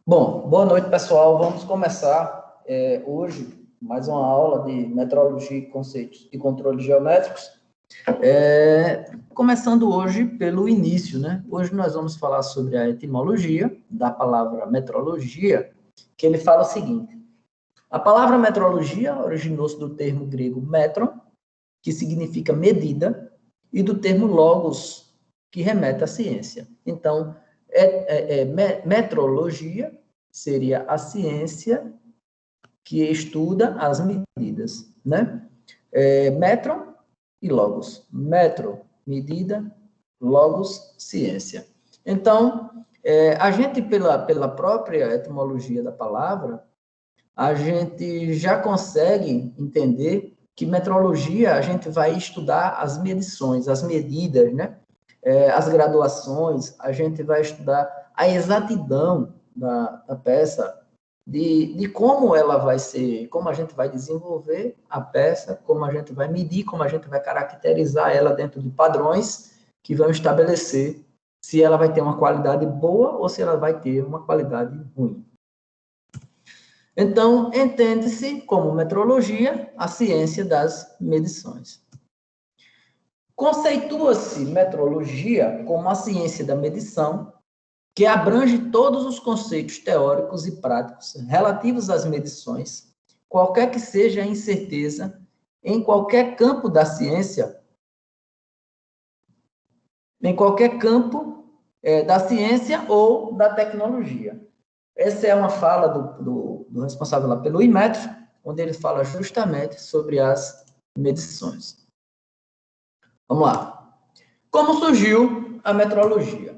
Bom, boa noite, pessoal. Vamos começar hoje mais uma aula de metrologia e conceitos de controle geométricos. Começando hoje pelo início, né? Hoje nós vamos falar sobre a etimologia da palavra metrologia, que ele fala o seguinte: a palavra metrologia originou-se do termo grego metron, que significa medida, e do termo logos, que remete à ciência. Então, metrologia seria a ciência que estuda as medidas, né? Metron e logos. Metro, medida, logos, ciência. Então, a gente, pela própria etimologia da palavra, a gente já consegue entender que metrologia, a gente vai estudar as medições, as medidas, né? As graduações, a gente vai estudar a exatidão da peça, de como ela vai ser, como a gente vai desenvolver a peça, como a gente vai medir, como a gente vai caracterizar ela dentro de padrões que vão estabelecer se ela vai ter uma qualidade boa ou se ela vai ter uma qualidade ruim. Então, entende-se como metrologia a ciência das medições. Conceitua-se metrologia como a ciência da medição, que abrange todos os conceitos teóricos e práticos relativos às medições, qualquer que seja a incerteza em qualquer campo da ciência, em qualquer campo da ciência ou da tecnologia. Essa é uma fala do responsável lá pelo Inmetro, onde ele fala justamente sobre as medições. Vamos lá. Como surgiu a metrologia?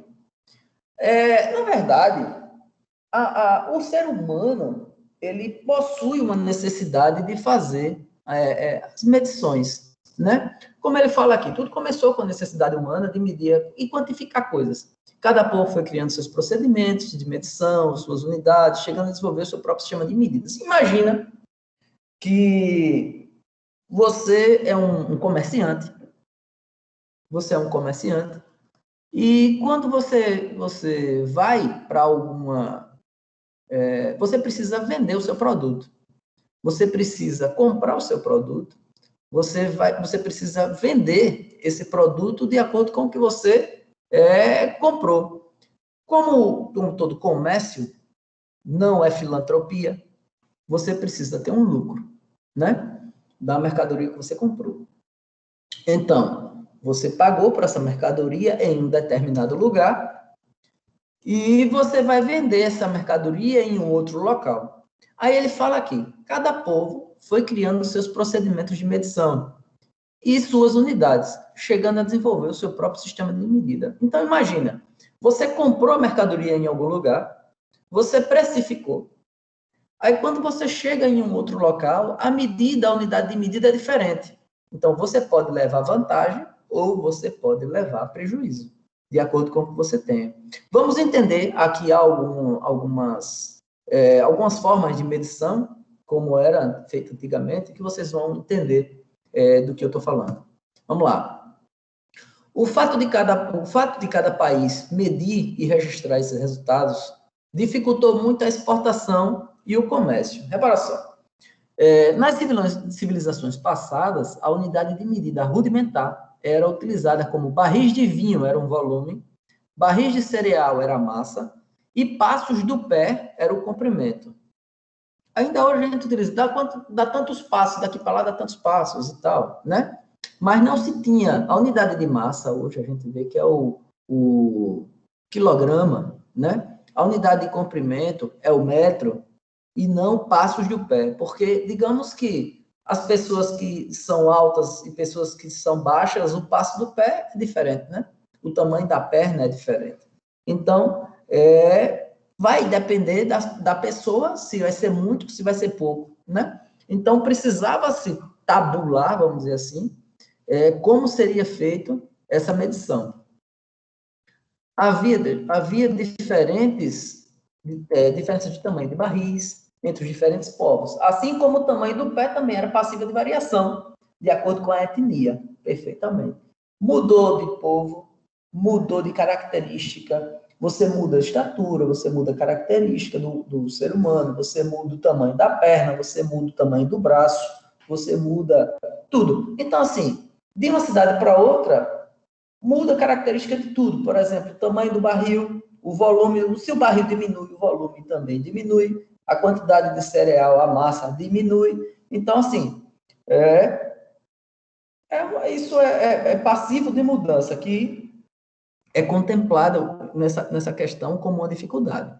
Na verdade, o ser humano ele possui uma necessidade de fazer as medições, né? Como ele fala aqui, tudo começou com a necessidade humana de medir e quantificar coisas. Cada povo foi criando seus procedimentos de medição, suas unidades, chegando a desenvolver o seu próprio sistema de medidas. Imagina que você é um comerciante, e quando você vai para você precisa vender o seu produto, você precisa comprar o seu produto, você precisa vender esse produto de acordo com o que você comprou. Como todo comércio não é filantropia, você precisa ter um lucro, né? Da mercadoria que você comprou. Então, você pagou por essa mercadoria em um determinado lugar e você vai vender essa mercadoria em um outro local. Aí ele fala aqui, cada povo foi criando seus procedimentos de medição e suas unidades, chegando a desenvolver o seu próprio sistema de medida. Então, imagina, você comprou a mercadoria em algum lugar, você precificou. Aí, quando você chega em um outro local, a unidade de medida é diferente. Então, você pode levar vantagem ou você pode levar prejuízo, de acordo com o que você tenha. Vamos entender aqui algumas formas de medição, como era feito antigamente, que vocês vão entender do que eu estou falando. Vamos lá. O fato de cada país medir e registrar esses resultados dificultou muito a exportação e o comércio. Repara só. Nas civilizações passadas, a unidade de medida rudimentar era utilizada como barris de vinho, era um volume, barris de cereal era a massa, e passos do pé era o comprimento. Ainda hoje a gente utiliza, dá tantos passos, daqui para lá dá tantos passos e tal, né? Mas não se tinha, a unidade de massa, hoje a gente vê que é o quilograma, né? A unidade de comprimento é o metro, e não passos do pé, porque digamos que as pessoas que são altas e pessoas que são baixas, o passo do pé é diferente, né? O tamanho da perna é diferente. Então, vai depender da pessoa, se vai ser muito, se vai ser pouco, né? Então, precisava-se tabular, vamos dizer assim, como seria feito essa medição. Havia diferenças de tamanho de barris entre os diferentes povos, assim como o tamanho do pé também era passível de variação, de acordo com a etnia, perfeitamente. Mudou de povo, mudou de característica, você muda a estatura, você muda a característica do ser humano, você muda o tamanho da perna, você muda o tamanho do braço, você muda tudo. Então, assim, de uma cidade para outra, muda a característica de tudo. Por exemplo, o tamanho do barril, o volume, se o barril diminui, o volume também diminui, a quantidade de cereal, a massa diminui. Então, assim, isso é passivo de mudança, que é contemplado nessa questão como uma dificuldade.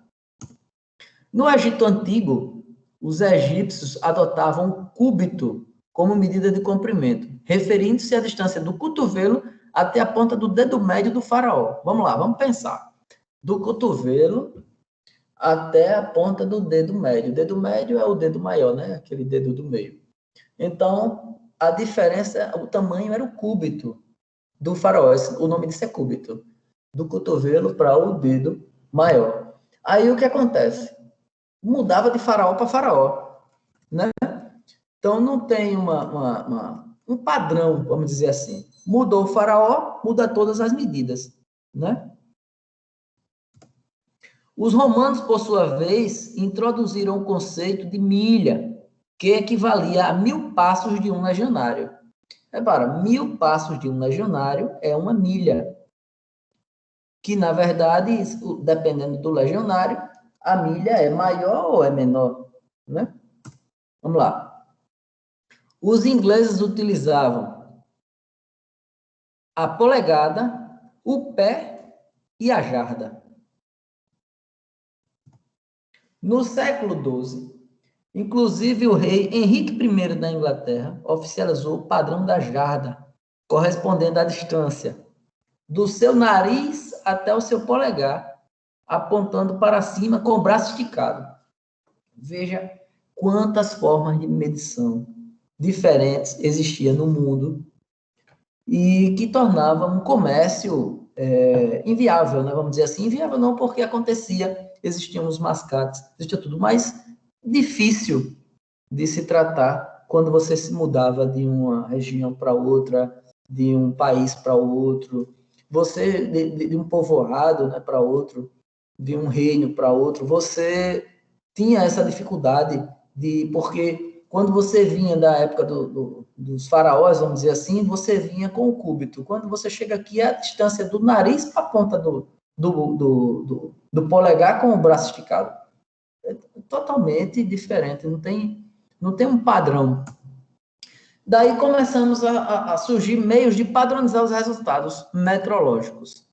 No Egito Antigo, os egípcios adotavam o cúbito como medida de comprimento, referindo-se à distância do cotovelo até a ponta do dedo médio do faraó. Vamos lá, vamos pensar. Do cotovelo até a ponta do dedo médio. O dedo médio é o dedo maior, né? Aquele dedo do meio. Então, a diferença, o tamanho era o cúbito do faraó. O nome disso é cúbito. Do cotovelo para o dedo maior. Aí o que acontece? Mudava de faraó para faraó, né? Então não tem um padrão, vamos dizer assim. Mudou o faraó, muda todas as medidas, né? Os romanos, por sua vez, introduziram o conceito de milha, que equivalia a 1000 passos de um legionário. Repara, 1000 passos de um legionário é uma milha, que na verdade, dependendo do legionário, a milha é maior ou é menor, né? Vamos lá. Os ingleses utilizavam a polegada, o pé e a jarda. No século XII, inclusive o rei Henrique I da Inglaterra oficializou o padrão da jarda, correspondendo à distância do seu nariz até o seu polegar, apontando para cima com o braço esticado. Veja quantas formas de medição diferentes existiam no mundo e que tornava um comércio inviável, né? Vamos dizer assim, inviável não porque acontecia, existiam os mascates, existia tudo, mas difícil de se tratar quando você se mudava de uma região para outra, de um país para outro, você de um povoado, né, para outro, de um reino para outro, você tinha essa dificuldade porque quando você vinha da época dos faraós, vamos dizer assim, você vinha com o cúbito. Quando você chega aqui, é a distância do nariz para a ponta do polegar com o braço esticado. É totalmente diferente, não tem um padrão. Daí começamos a surgir meios de padronizar os resultados metrológicos.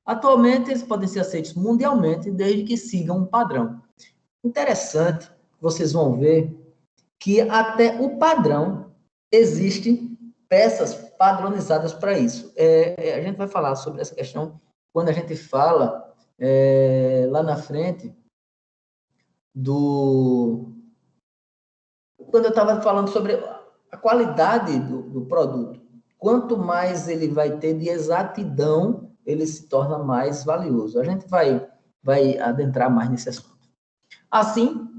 Atualmente, eles podem ser aceitos mundialmente, desde que sigam um padrão. Interessante, vocês vão ver que até o padrão existe peças padronizadas para isso. A gente vai falar sobre essa questão quando a gente fala lá na frente quando eu estava falando sobre a qualidade do produto. Quanto mais ele vai ter de exatidão, ele se torna mais valioso. A gente vai adentrar mais nesse assunto. Assim,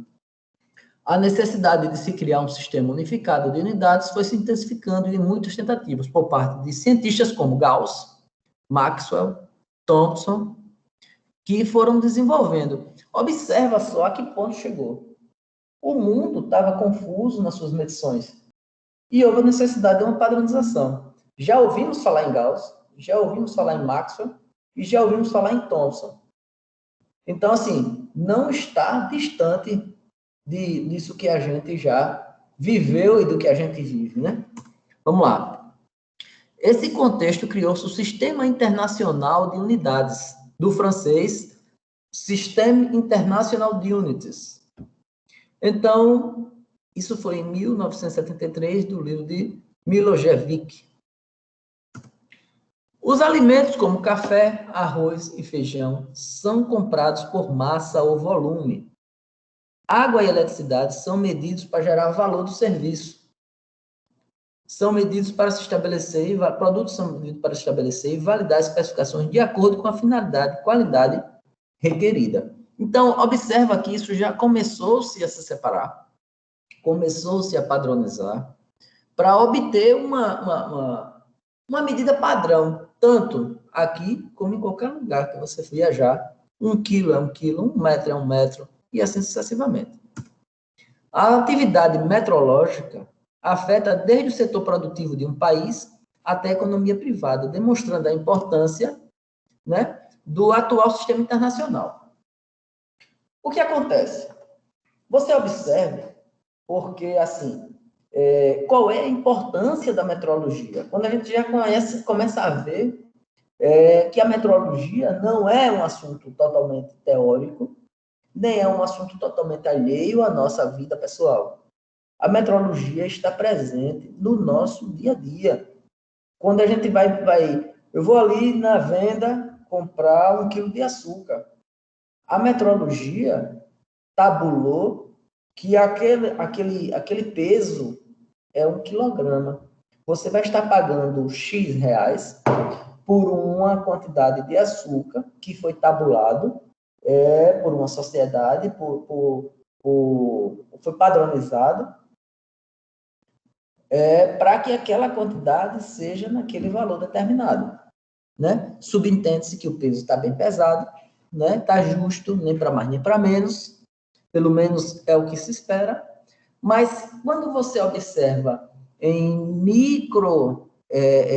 a necessidade de se criar um sistema unificado de unidades foi se intensificando em muitas tentativas por parte de cientistas como Gauss, Maxwell, Thomson, que foram desenvolvendo. Observa só a que ponto chegou. O mundo estava confuso nas suas medições e houve a necessidade de uma padronização. Já ouvimos falar em Gauss, já ouvimos falar em Maxwell e já ouvimos falar em Thomson. Então, assim, não está distante disso que a gente já viveu e do que a gente vive, né? Vamos lá. Esse contexto criou-se o Sistema Internacional de Unidades, do francês Système International de Unités. Então, isso foi em 1973, do livro de Milošević. Os alimentos como café, arroz e feijão são comprados por massa ou volume. Água e eletricidade são medidos para gerar valor do serviço. São medidos para se estabelecer, produtos são medidos para estabelecer e validar especificações de acordo com a finalidade e qualidade requerida. Então, observa que isso já começou-se a se separar, começou-se a padronizar, para obter uma medida padrão, tanto aqui como em qualquer lugar que você viajar 1 quilo é 1 quilo, 1 metro é 1 metro, e assim sucessivamente. A atividade metrológica afeta desde o setor produtivo de um país até a economia privada, demonstrando a importância, né, do atual sistema internacional. O que acontece? Você observe, porque, assim, qual é a importância da metrologia? Quando a gente já começa a ver que a metrologia não é um assunto totalmente teórico, nem é um assunto totalmente alheio à nossa vida pessoal. A metrologia está presente no nosso dia a dia. Quando a gente eu vou ali na venda comprar 1 quilo de açúcar. A metrologia tabulou que aquele peso é 1 quilograma. Você vai estar pagando X reais por uma quantidade de açúcar que foi tabulado por uma sociedade, foi padronizado, para que aquela quantidade seja naquele valor determinado, né? Subentende-se que o peso está bem pesado, né? Está justo, nem para mais nem para menos, pelo menos é o que se espera, mas quando você observa em micro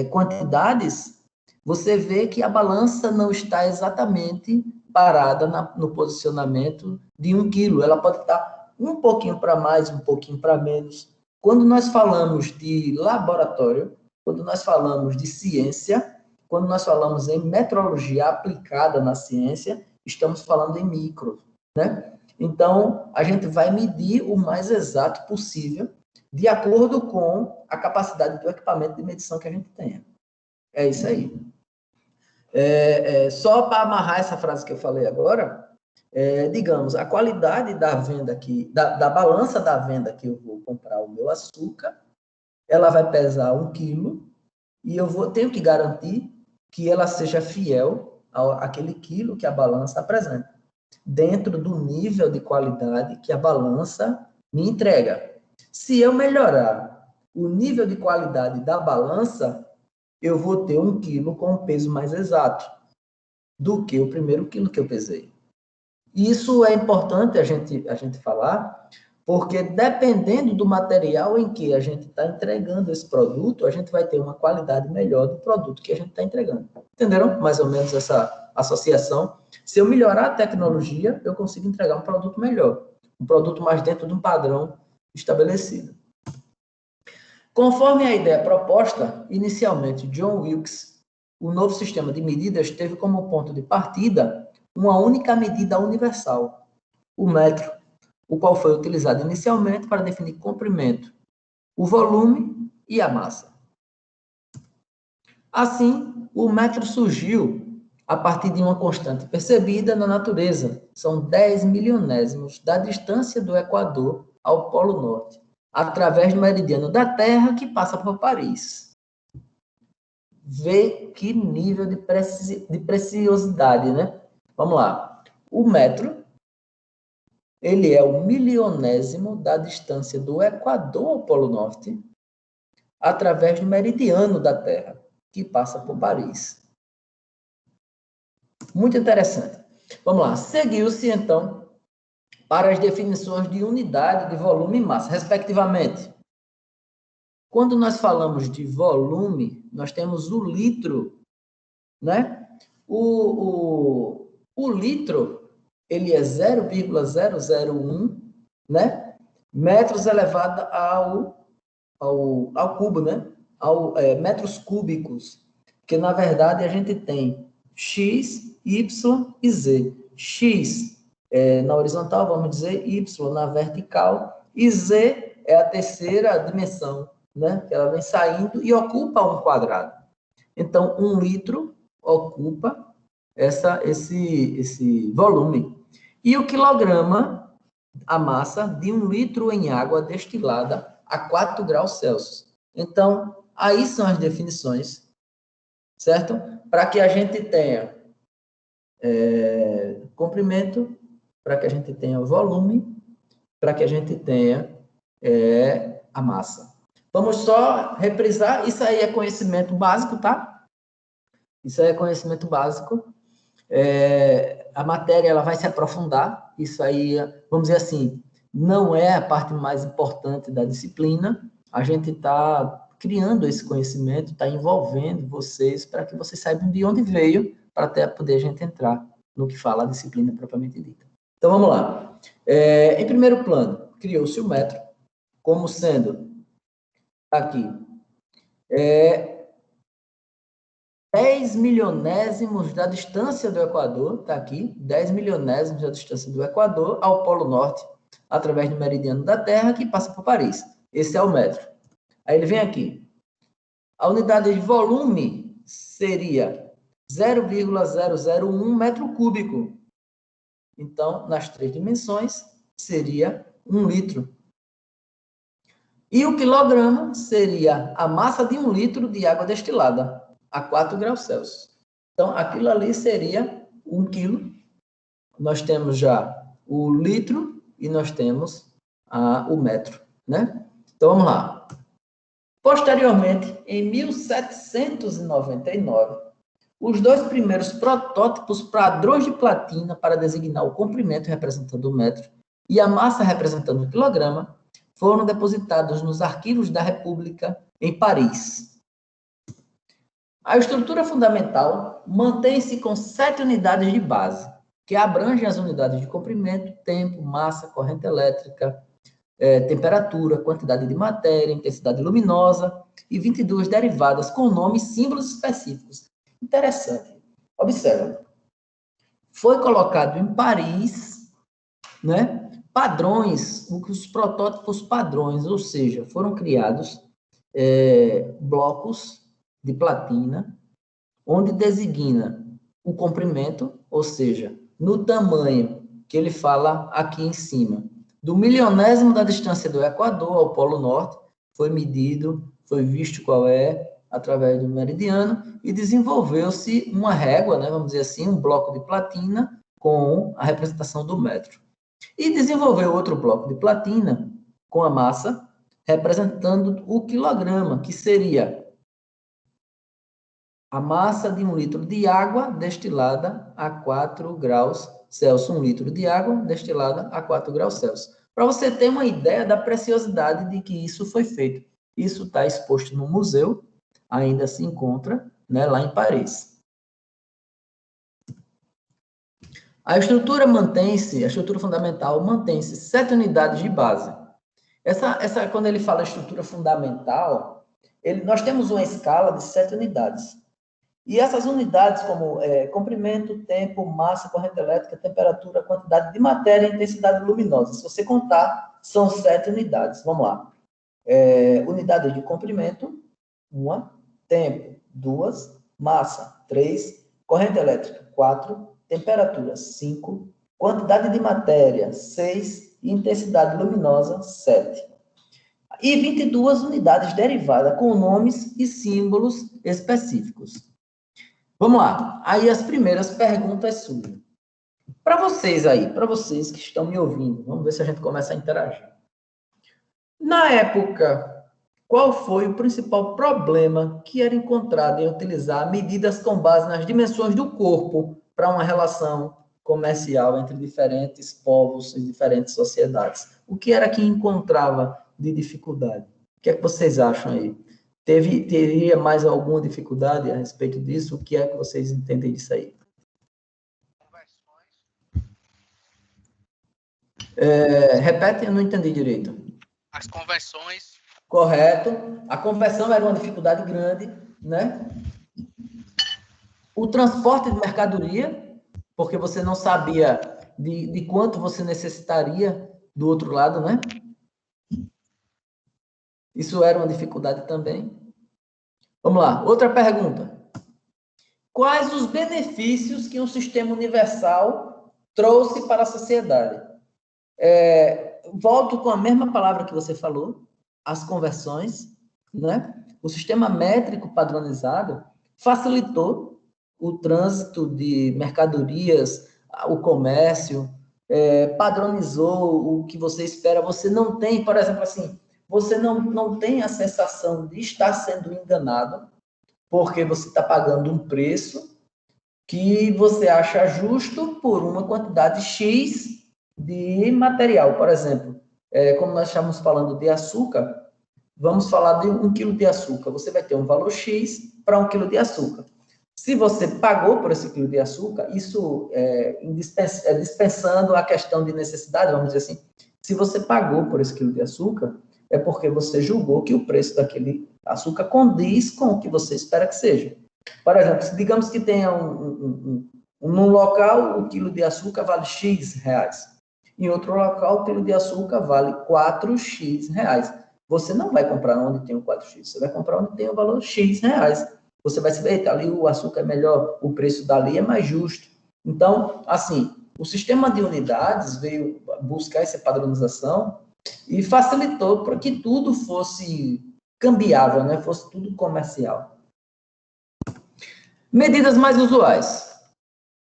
quantidades, você vê que a balança não está exatamente parada no posicionamento de 1 quilo. Ela pode estar um pouquinho para mais, um pouquinho para menos. Quando nós falamos de laboratório, quando nós falamos de ciência, quando nós falamos em metrologia aplicada na ciência, estamos falando em micro, né? Então, a gente vai medir o mais exato possível, de acordo com a capacidade do equipamento de medição que a gente tenha. É isso aí. Só para amarrar essa frase que eu falei agora, digamos, a qualidade da venda da balança da venda que eu vou comprar o meu açúcar, ela vai pesar 1 quilo, e tenho que garantir que ela seja fiel àquele quilo que a balança apresenta, dentro do nível de qualidade que a balança me entrega. Se eu melhorar o nível de qualidade da balança, eu vou ter 1 quilo com um peso mais exato do que o primeiro quilo que eu pesei. Isso é importante a gente falar, porque dependendo do material em que a gente está entregando esse produto, a gente vai ter uma qualidade melhor do produto que a gente está entregando. Entenderam mais ou menos essa associação? Se eu melhorar a tecnologia, eu consigo entregar um produto melhor, um produto mais dentro de um padrão estabelecido. Conforme a ideia proposta, inicialmente, John Wilkes, o novo sistema de medidas teve como ponto de partida uma única medida universal, o metro, o qual foi utilizado inicialmente para definir comprimento, o volume e a massa. Assim, o metro surgiu a partir de uma constante percebida na natureza. São 10 milionésimos da distância do Equador ao Polo Norte, através do meridiano da Terra que passa por Paris. Vê que nível de preciosidade, né? Vamos lá. O metro, ele é o milionésimo da distância do Equador ao Polo Norte, através do meridiano da Terra, que passa por Paris. Muito interessante. Vamos lá. Seguiu-se, então, para as definições de unidade de volume e massa, respectivamente. Quando nós falamos de volume, nós temos o litro, né? O litro, ele é 0,001, né? Metros elevado ao cubo, né? Metros cúbicos. Porque, na verdade, a gente tem X, Y e Z. X na horizontal, vamos dizer, Y na vertical, e Z é a terceira dimensão, né? Que ela vem saindo e ocupa um quadrado. Então, 1 litro ocupa esse volume. E o quilograma, a massa de 1 litro em água destilada a 4 graus Celsius. Então, aí são as definições, certo? Para que a gente tenha comprimento, para que a gente tenha volume, para que a gente tenha a massa. Vamos só reprisar, isso aí é conhecimento básico, tá? Isso aí é conhecimento básico. A matéria ela vai se aprofundar, isso aí, vamos dizer assim, não é a parte mais importante da disciplina, a gente está criando esse conhecimento, está envolvendo vocês para que vocês saibam de onde veio, para até poder a gente entrar no que fala a disciplina propriamente dita. Então, vamos lá. Em primeiro plano, criou-se o metro, como sendo aqui 10 milionésimos da distância do Equador, está aqui, 10 milionésimos da distância do Equador ao Polo Norte, através do meridiano da Terra, que passa por Paris. Esse é o metro. Aí ele vem aqui. A unidade de volume seria 0,001 metro cúbico. Então, nas 3 dimensões, seria 1 litro. E o quilograma seria a massa de 1 litro de água destilada, a 4 graus Celsius. Então, aquilo ali seria 1 quilo. Nós temos já o litro e nós temos o metro, né? Então, vamos lá. Posteriormente, em 1799, os 2 primeiros protótipos padrões de platina para designar o comprimento representando o metro e a massa representando o quilograma foram depositados nos arquivos da República em Paris. A estrutura fundamental mantém-se com 7 unidades de base, que abrangem as unidades de comprimento, tempo, massa, corrente elétrica, temperatura, quantidade de matéria, intensidade luminosa e 22 derivadas com nomes e símbolos específicos. Interessante. Observa. Foi colocado em Paris, né, padrões, os protótipos padrões, ou seja, foram criados blocos de platina, onde designa o comprimento, ou seja, no tamanho que ele fala aqui em cima. Do milionésimo da distância do Equador ao Polo Norte, foi medido, foi visto qual é, através do meridiano, e desenvolveu-se uma régua, né, vamos dizer assim, um bloco de platina com a representação do metro. E desenvolveu outro bloco de platina com a massa representando o quilograma, que seria a massa de 1 litro de água destilada a 4 graus Celsius. 1 litro de água destilada a 4 graus Celsius. Para você ter uma ideia da preciosidade de que isso foi feito. Isso está exposto no museu, ainda se encontra, né, lá em Paris. A estrutura mantém-se, a estrutura fundamental mantém-se 7 unidades de base. Quando ele fala estrutura fundamental, nós temos uma escala de 7 unidades. E essas unidades, como comprimento, tempo, massa, corrente elétrica, temperatura, quantidade de matéria e intensidade luminosa. Se você contar, são 7 unidades. Vamos lá. Unidade de comprimento, 1. Tempo, 2. Massa, 3. Corrente elétrica, 4. Temperatura, 5. Quantidade de matéria, 6. E intensidade luminosa, 7. E 22 unidades derivadas com nomes e símbolos específicos. Vamos lá. Aí as primeiras perguntas surgem. Para vocês aí, para vocês que estão me ouvindo, vamos ver se a gente começa a interagir. Na época, qual foi o principal problema que era encontrado em utilizar medidas com base nas dimensões do corpo para uma relação comercial entre diferentes povos e diferentes sociedades? O que era que encontrava de dificuldade? O que é que vocês acham aí? Teria mais alguma dificuldade a respeito disso? O que é que vocês entendem disso aí? Repete, eu não entendi direito. As conversões. Correto. A conversão era uma dificuldade grande, né? O transporte de mercadoria, porque você não sabia de quanto você necessitaria do outro lado, né? Isso era uma dificuldade também. Vamos lá, outra pergunta. Quais os benefícios que um sistema universal trouxe para a sociedade? Volto com a mesma palavra que você falou, as conversões, né? O sistema métrico padronizado facilitou o trânsito de mercadorias, o comércio, padronizou o que você espera. Você não tem, por exemplo, assim, você não tem a sensação de estar sendo enganado, porque você está pagando um preço que você acha justo por uma quantidade X de material. Por exemplo, como nós estamos falando de açúcar, vamos falar de 1 quilo de açúcar. Você vai ter um valor X para 1 quilo de açúcar. Se você pagou por esse quilo de açúcar, isso dispensando a questão de necessidade, vamos dizer assim, se você pagou por esse quilo de açúcar, é porque você julgou que o preço daquele açúcar condiz com o que você espera que seja. Por exemplo, digamos que tenha num local o quilo de açúcar vale X reais. Em outro local, o quilo de açúcar vale 4X reais. Você não vai comprar onde tem o 4X, você vai comprar onde tem o valor X reais. Você vai saber, ali o açúcar é melhor, o preço dali é mais justo. Então, assim, o sistema de unidades veio buscar essa padronização e facilitou para que tudo fosse cambiável, né? Fosse tudo comercial. Medidas mais usuais.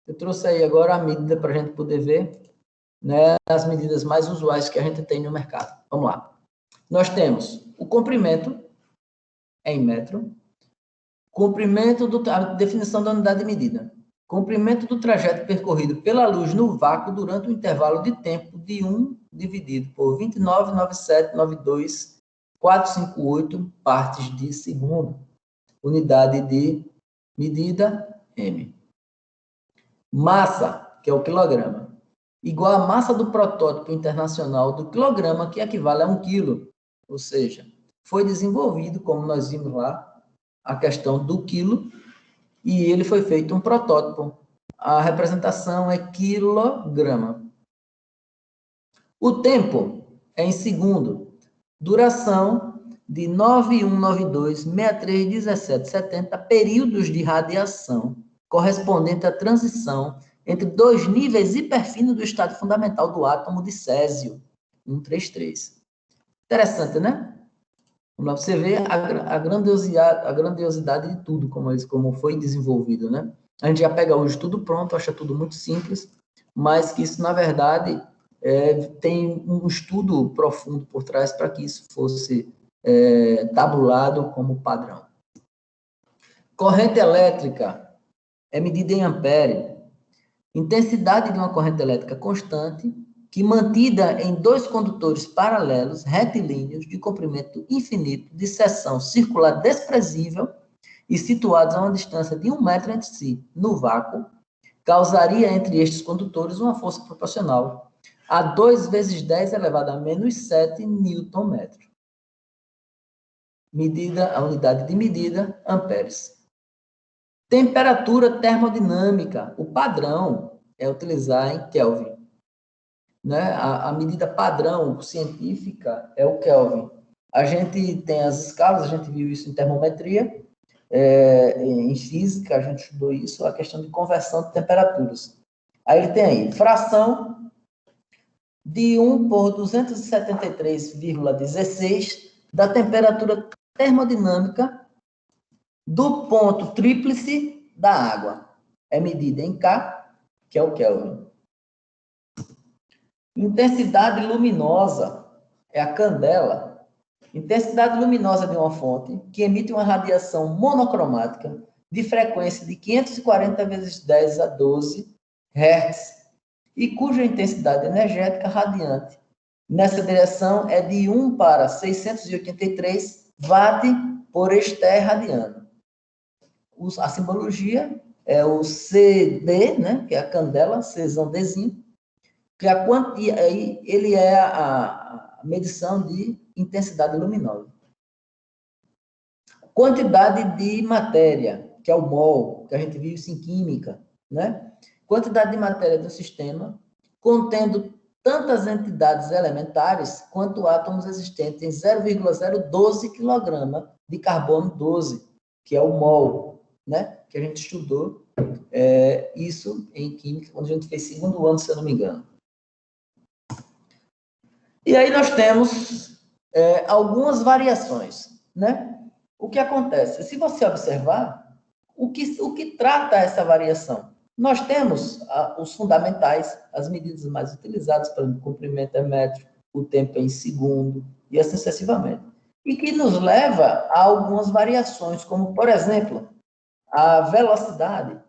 Eu trouxe aí agora a medida para a gente poder ver, né, as medidas mais usuais que a gente tem no mercado. Vamos lá. Nós temos o comprimento em metro, comprimento a definição da unidade de medida. Comprimento do trajeto percorrido pela luz no vácuo durante o intervalo de tempo de 1 dividido por 29,9792,458 partes de segundo. Unidade de medida M. Massa, que é o quilograma, igual a massa do protótipo internacional do quilograma, que equivale a 1 quilo. Ou seja, foi desenvolvido, como nós vimos lá, a questão do quilo, e ele foi feito um protótipo. A representação é quilograma. O tempo é em segundo. Duração de 9192,631770 períodos de radiação, correspondente à transição entre dois níveis hiperfinos do estado fundamental do átomo de césio, 133. Interessante, né? Vamos lá, você vê a grandiosidade de tudo, como foi desenvolvido, né? A gente já pega hoje tudo pronto, acha tudo muito simples, mas que isso, na verdade, tem um estudo profundo por trás para que isso fosse tabulado como padrão. Corrente elétrica é medida em ampere. Intensidade de uma corrente elétrica constante que, mantida em dois condutores paralelos, retilíneos, de comprimento infinito, de seção circular desprezível e situados a uma distância de 1 metro entre si, no vácuo, causaria entre estes condutores uma força proporcional a 2 vezes 10 elevado a menos 7 Nm. Medida, a unidade de medida, amperes. Temperatura termodinâmica. O padrão é utilizar em Kelvin. Né? A medida padrão científica é o Kelvin. A gente tem as escalas, a gente viu isso em termometria, em física, a gente estudou isso, a questão de conversão de temperaturas. Aí ele tem aí, fração de 1 por 273,16 da temperatura termodinâmica do ponto tríplice da água. É medida em K, que é o Kelvin. Intensidade luminosa é a candela. Intensidade luminosa de uma fonte que emite uma radiação monocromática de frequência de 540 vezes 10 a 12 Hz e cuja intensidade energética radiante nessa direção é de 1 para 683 Watt por esté radiano. A simbologia é o CD, né, que é a candela, Czão Dzinho, que ele é a medição de intensidade luminosa. Quantidade de matéria, que é o mol, que a gente viu isso em química, né? Quantidade de matéria do sistema, contendo tantas entidades elementares quanto átomos existentes em 0,012 kg de carbono 12, que é o mol, né? Que a gente estudou isso em química, quando a gente fez segundo ano, se eu não me engano. E aí nós temos algumas variações, né? O que acontece? Se você observar, o que trata essa variação? Nós temos os fundamentais, as medidas mais utilizadas, para o comprimento é metro, o tempo é em segundo, e assim sucessivamente. E que nos leva a algumas variações, como, por exemplo, a velocidade.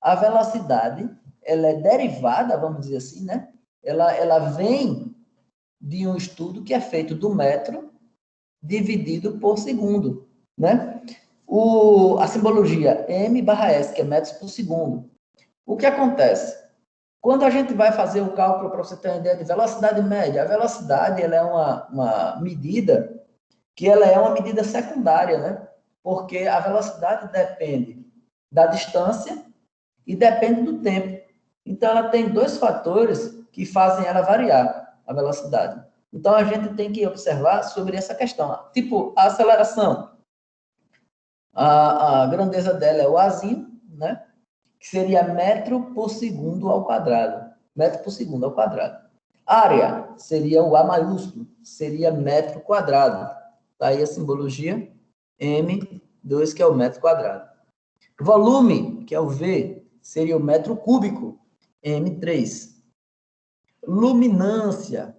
A velocidade, ela é derivada, vamos dizer assim, né? Ela vem de um estudo que é feito do metro dividido por segundo, né? A simbologia m/s, que é metros por segundo. O que acontece? Quando a gente vai fazer o cálculo, para você ter uma ideia de velocidade média, a velocidade ela é uma medida que ela é uma medida secundária, né? Porque a velocidade depende da distância e depende do tempo. Então, ela tem dois fatores que fazem ela variar, a velocidade. Então, a gente tem que observar sobre essa questão. Tipo, a aceleração. A grandeza dela é o Azinho, né? Que seria metro por segundo ao quadrado. Metro por segundo ao quadrado. Área seria o A maiúsculo, seria metro quadrado. Tá aí a simbologia M2, que é o metro quadrado. Volume, que é o V, seria o metro cúbico, M3. Luminância,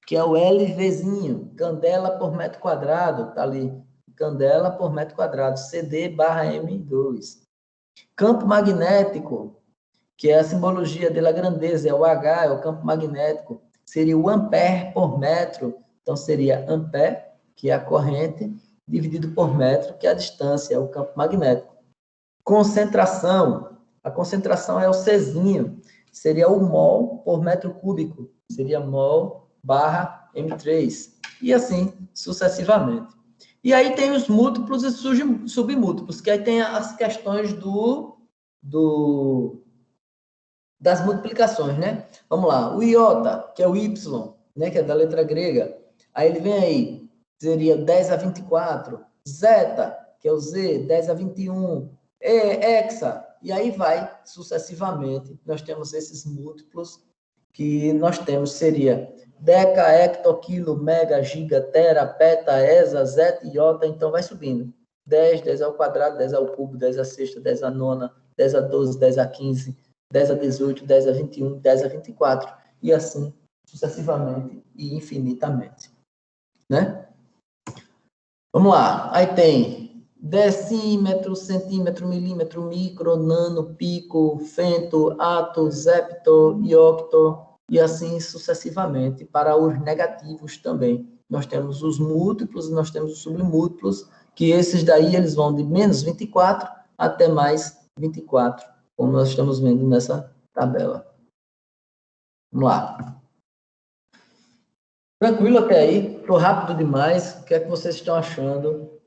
que é o LVzinho, candela por metro quadrado, tá ali. Candela por metro quadrado, CD/M2. Campo magnético, que é a simbologia da grandeza, é o H, é o campo magnético, seria o ampere por metro, então seria ampere, que é a corrente, dividido por metro, que é a distância, é o campo magnético. Concentração, a concentração é o Czinho, seria o mol por metro cúbico, seria mol/M3, e assim sucessivamente. E aí tem os múltiplos e submúltiplos, que aí tem as questões das multiplicações, né? Vamos lá, o iota, que é o Y, né, que é da letra grega, aí ele vem aí, seria 10/24, zeta, que é o Z, 10/21, hexa, e aí vai sucessivamente. Nós temos esses múltiplos que nós temos, seria deca, hecto, quilo, mega, giga, tera, peta, esa, zeta, iota, então vai subindo. 10, 10 ao quadrado, 10 ao cubo, 10 à sexta, 10 à nona, 10 a 12, 10 a 15, 10 a 18, 10 a 21, 10 a 24, e assim sucessivamente e infinitamente. Né? Vamos lá, aí tem decímetro, centímetro, milímetro, micro, nano, pico, fento, ato, zepto, iocto, e assim sucessivamente, para os negativos também. Nós temos os múltiplos e nós temos os submúltiplos, que esses daí eles vão de menos 24 até mais 24, como nós estamos vendo nessa tabela. Vamos lá. Tranquilo até aí? Estou rápido demais. O que é que vocês estão achando?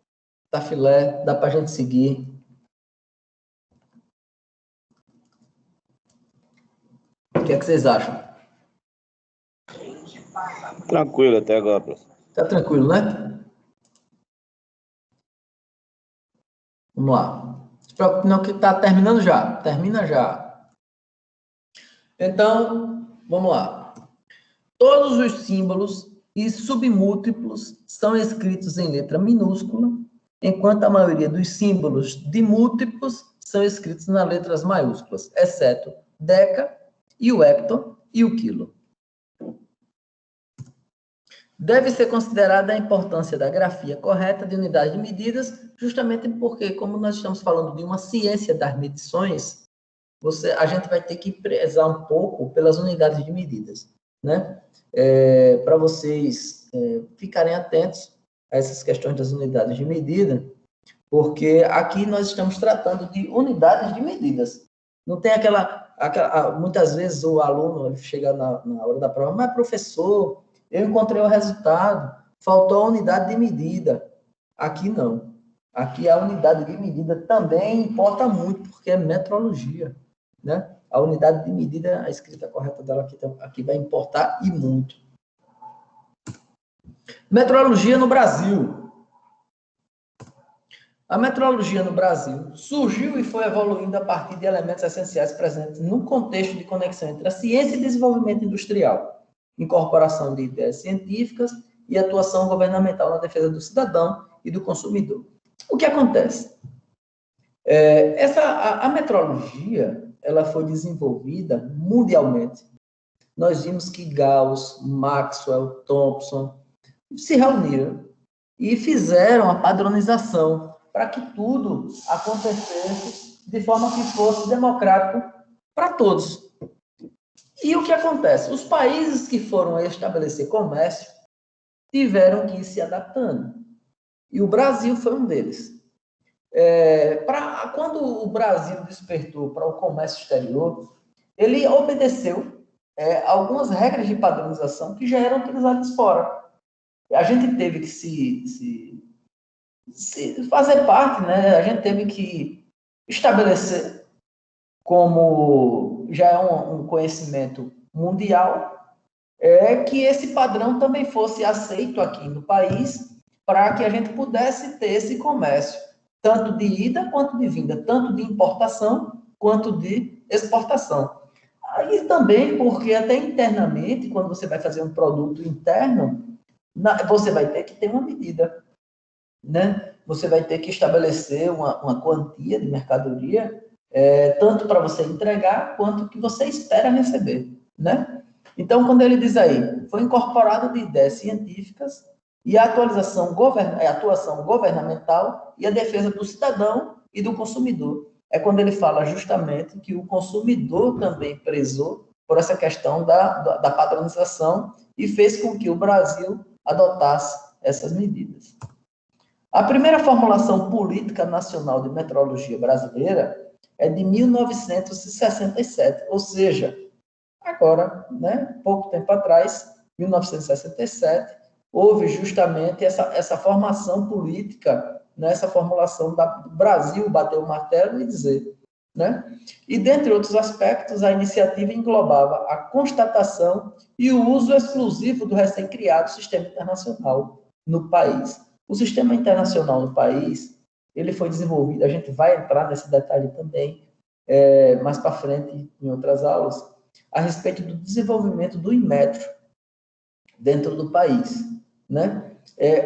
Tá filé? Dá para a gente seguir? O que é que vocês acham? Tranquilo até agora, professor. Tá tranquilo, né? Vamos lá. Não se preocupe não que está terminando já. Termina já. Então, vamos lá. Todos os símbolos e submúltiplos são escritos em letra minúscula, enquanto a maioria dos símbolos de múltiplos são escritos nas letras maiúsculas, exceto deca e o hecto e o quilo. Deve ser considerada a importância da grafia correta de unidades de medidas, justamente porque, como nós estamos falando de uma ciência das medições, a gente vai ter que prezar um pouco pelas unidades de medidas, né? Para vocês ficarem atentos a essas questões das unidades de medida, porque aqui nós estamos tratando de unidades de medidas. Não tem muitas vezes o aluno chega na hora da prova, mas professor, eu encontrei o resultado, faltou a unidade de medida. Aqui não. Aqui a unidade de medida também importa muito, porque é metrologia, né? A unidade de medida, a escrita correta dela aqui vai importar e muito. Metrologia no Brasil. A metrologia no Brasil surgiu e foi evoluindo a partir de elementos essenciais presentes no contexto de conexão entre a ciência e desenvolvimento industrial, incorporação de ideias científicas e atuação governamental na defesa do cidadão e do consumidor. O que acontece? A metrologia ela foi desenvolvida mundialmente. Nós vimos que Gauss, Maxwell, Thomson se reuniram e fizeram a padronização para que tudo acontecesse de forma que fosse democrático para todos. E o que acontece? Os países que foram estabelecer comércio tiveram que ir se adaptando. E o Brasil foi um deles. Quando o Brasil despertou para o comércio exterior, ele obedeceu algumas regras de padronização que já eram utilizadas fora. A gente teve que se fazer parte, né? A gente teve que estabelecer, como já é um conhecimento mundial, que esse padrão também fosse aceito aqui no país, para que a gente pudesse ter esse comércio, tanto de ida quanto de vinda, tanto de importação quanto de exportação. Aí também, porque até internamente, quando você vai fazer um produto interno, você vai ter que ter uma medida, né? Você vai ter que estabelecer uma quantia de mercadoria, tanto para você entregar, quanto que você espera receber, né? Então, quando ele diz aí, foi incorporado de ideias científicas e a atuação governamental e a defesa do cidadão e do consumidor. É quando ele fala justamente que o consumidor também prezou por essa questão da padronização e fez com que o Brasil adotasse essas medidas. A primeira formulação política nacional de metrologia brasileira é de 1967, ou seja, agora, né, pouco tempo atrás, 1967, houve justamente essa formação política, né, essa formulação do Brasil bater o martelo e dizer, né? E, dentre outros aspectos, a iniciativa englobava a constatação e o uso exclusivo do recém-criado sistema internacional no país. O sistema internacional no país, ele foi desenvolvido, a gente vai entrar nesse detalhe também, mais para frente, em outras aulas, a respeito do desenvolvimento do Inmetro dentro do país, né?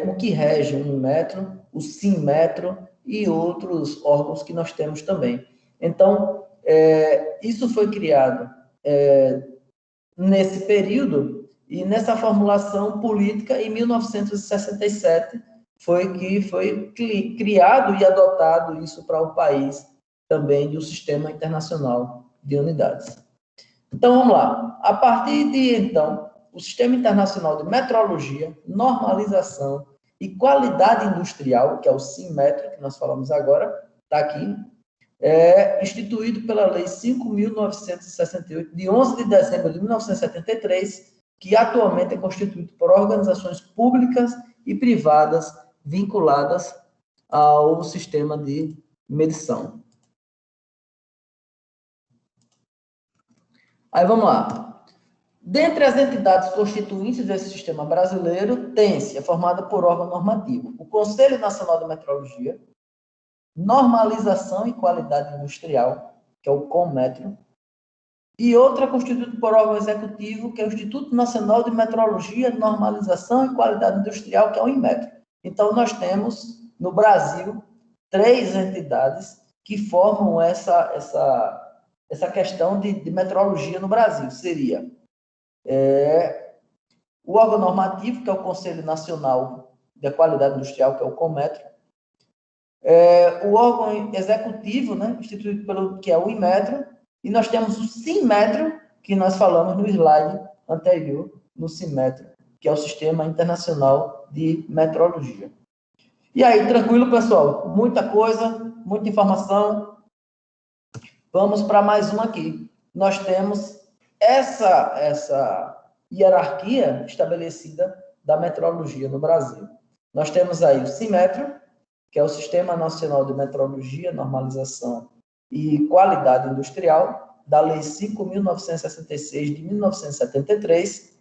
O que rege o Inmetro, o Sinmetro e outros órgãos que nós temos também. Então, isso foi criado nesse período e nessa formulação política, em 1967, foi criado e adotado isso para o país também do Sistema Internacional de Unidades. Então, vamos lá. A partir de, então, o Sistema Internacional de Metrologia, Normalização e Qualidade Industrial, que é o SINMETRO, que nós falamos agora, está aqui, instituído pela Lei 5.968, de 11 de dezembro de 1973, que atualmente é constituído por organizações públicas e privadas vinculadas ao sistema de medição. Aí vamos lá. Dentre as entidades constituintes desse sistema brasileiro, tem-se, é formada por órgão normativo, o Conselho Nacional de Metrologia, Normalização e Qualidade Industrial, que é o CONMETRO, e outra constituída por órgão executivo, que é o Instituto Nacional de Metrologia, Normalização e Qualidade Industrial, que é o INMETRO. Então, nós temos, no Brasil, 3 entidades que formam essa questão de metrologia no Brasil. Seria o órgão normativo, que é o Conselho Nacional de Qualidade Industrial, que é o CONMETRO, o órgão executivo, né, instituído que é o INMETRO, e nós temos o SINMETRO, que nós falamos no slide anterior, no SINMETRO, que é o Sistema Internacional de Metrologia. E aí, tranquilo, pessoal? Muita coisa, muita informação. Vamos para mais uma aqui. Nós temos essa hierarquia estabelecida da metrologia no Brasil. Nós temos aí o SINMETRO, que é o Sistema Nacional de Metrologia, Normalização e Qualidade Industrial, da Lei 5.966 de 1973.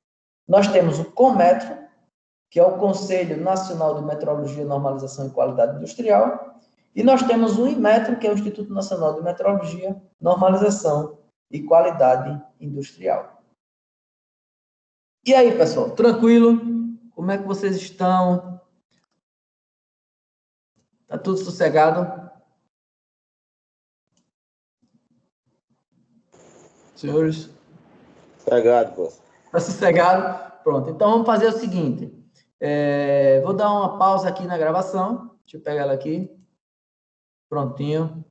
Nós temos o CONMETRO, que é o Conselho Nacional de Metrologia, Normalização e Qualidade Industrial, e nós temos o INMETRO, que é o Instituto Nacional de Metrologia, Normalização e Qualidade Industrial. E aí, pessoal, tranquilo? Como é que vocês estão? Tá tudo sossegado? Senhores? Sossegado, pô. Tá sossegado? Pronto. Então, vamos fazer o seguinte. Vou dar uma pausa aqui na gravação. Deixa eu pegar ela aqui. Prontinho.